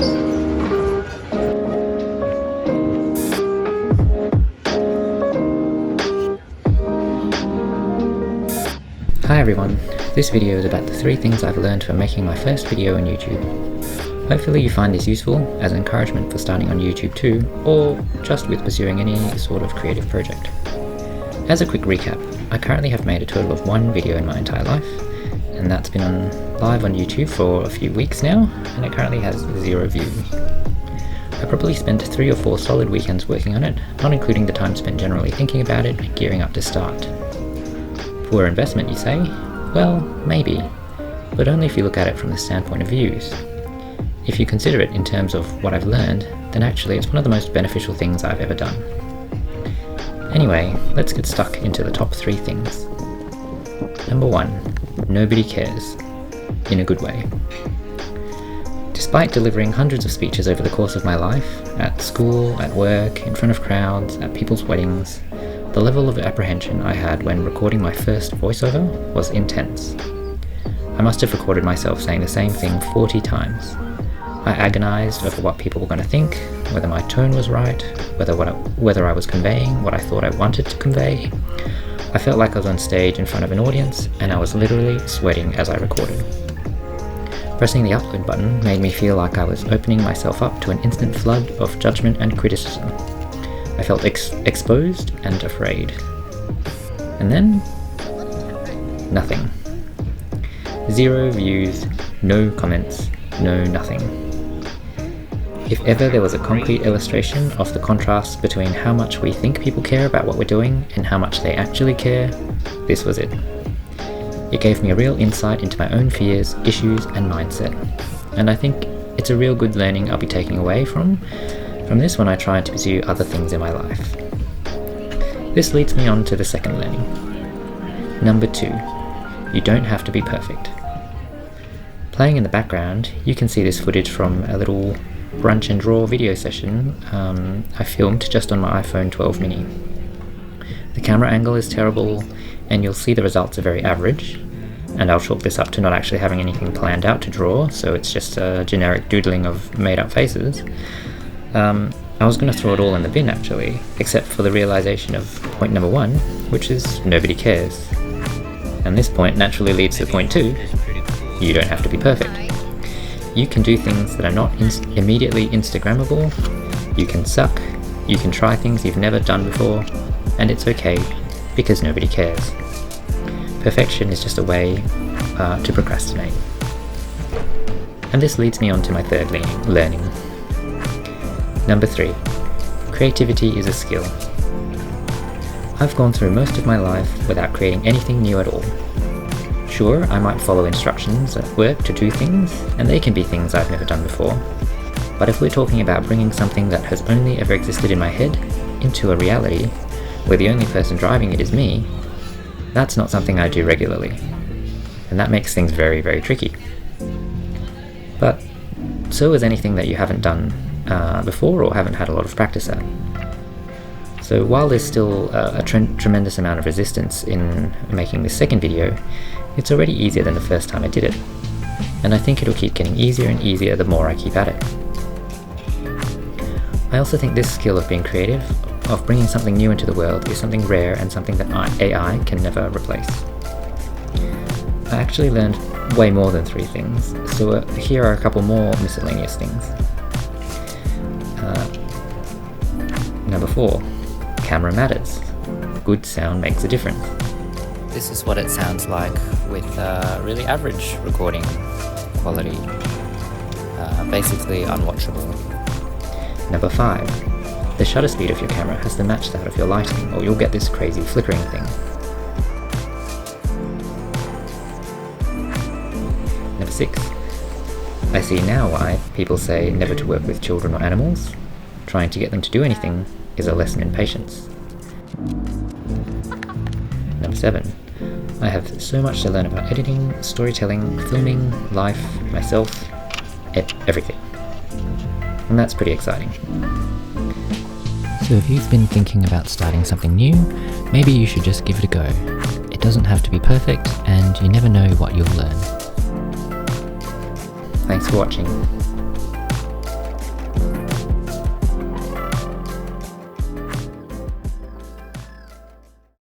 Hi everyone, this video is about the 3 things I've learned from making my first video on YouTube. Hopefully you find this useful as encouragement for starting on YouTube too, or just with pursuing any sort of creative project. As a quick recap, I currently have made a total of 1 video in my entire life, and that's been live on YouTube for a few weeks now, and it currently has 0 views. I probably spent 3 or 4 solid weekends working on it, not including the time spent generally thinking about it and gearing up to start. Poor investment, you say? Well, maybe, but only if you look at it from the standpoint of views. If you consider it in terms of what I've learned, then actually it's one of the most beneficial things I've ever done. Anyway, let's get stuck into the top 3 things. Number 1, nobody cares. In a good way. Despite delivering hundreds of speeches over the course of my life, at school, at work, in front of crowds, at people's weddings, the level of apprehension I had when recording my first voiceover was intense. I must have recorded myself saying the same thing 40 times. I agonized over what people were going to think, whether my tone was right, whether I was conveying what I thought I wanted to convey. I felt like I was on stage in front of an audience, and I was literally sweating as I recorded. Pressing the upload button made me feel like I was opening myself up to an instant flood of judgment and criticism. I felt exposed and afraid. And then, nothing. 0 views, no comments, no nothing. If ever there was a concrete illustration of the contrast between how much we think people care about what we're doing and how much they actually care, this was it. It gave me a real insight into my own fears, issues, and mindset. And I think it's a real good learning I'll be taking away from this when I try to pursue other things in my life. This leads me on to the second learning. Number 2, you don't have to be perfect. Playing in the background, you can see this footage from a little brunch and draw video session I filmed just on my iPhone 12 mini. The camera angle is terrible, and you'll see the results are very average, and I'll chalk this up to not actually having anything planned out to draw, so it's just a generic doodling of made-up faces. I was going to throw it all in the bin actually, except for the realization of point number 1, which is nobody cares. And this point naturally leads to point 2, you don't have to be perfect. You can do things that are not immediately Instagrammable, you can suck, you can try things you've never done before, and it's okay, because nobody cares. Perfection is just a way to procrastinate. And this leads me on to my third learning. Number 3, creativity is a skill. I've gone through most of my life without creating anything new at all. Sure, I might follow instructions at work to do things, and they can be things I've never done before. But if we're talking about bringing something that has only ever existed in my head into a reality, where the only person driving it is me, that's not something I do regularly. And that makes things very, very tricky. But so is anything that you haven't done before or haven't had a lot of practice at. So while there's still a tremendous amount of resistance in making this second video, it's already easier than the first time I did it. And I think it'll keep getting easier and easier the more I keep at it. I also think this skill of being creative, of bringing something new into the world, is something rare and something that AI can never replace. I actually learned way more than 3 things, so here are a couple more miscellaneous things. Number 4, camera matters. Good sound makes a difference. This is what it sounds like with really average recording quality, basically unwatchable. Number 5, the shutter speed of your camera has to match that of your lighting, or you'll get this crazy flickering thing. Number 6, I see now why people say never to work with children or animals. Trying to get them to do anything is a lesson in patience. Number 7, I have so much to learn about editing, storytelling, filming, life, myself, everything. And that's pretty exciting. So if you've been thinking about starting something new, maybe you should just give it a go. It doesn't have to be perfect, and you never know what you'll learn. Thanks for watching.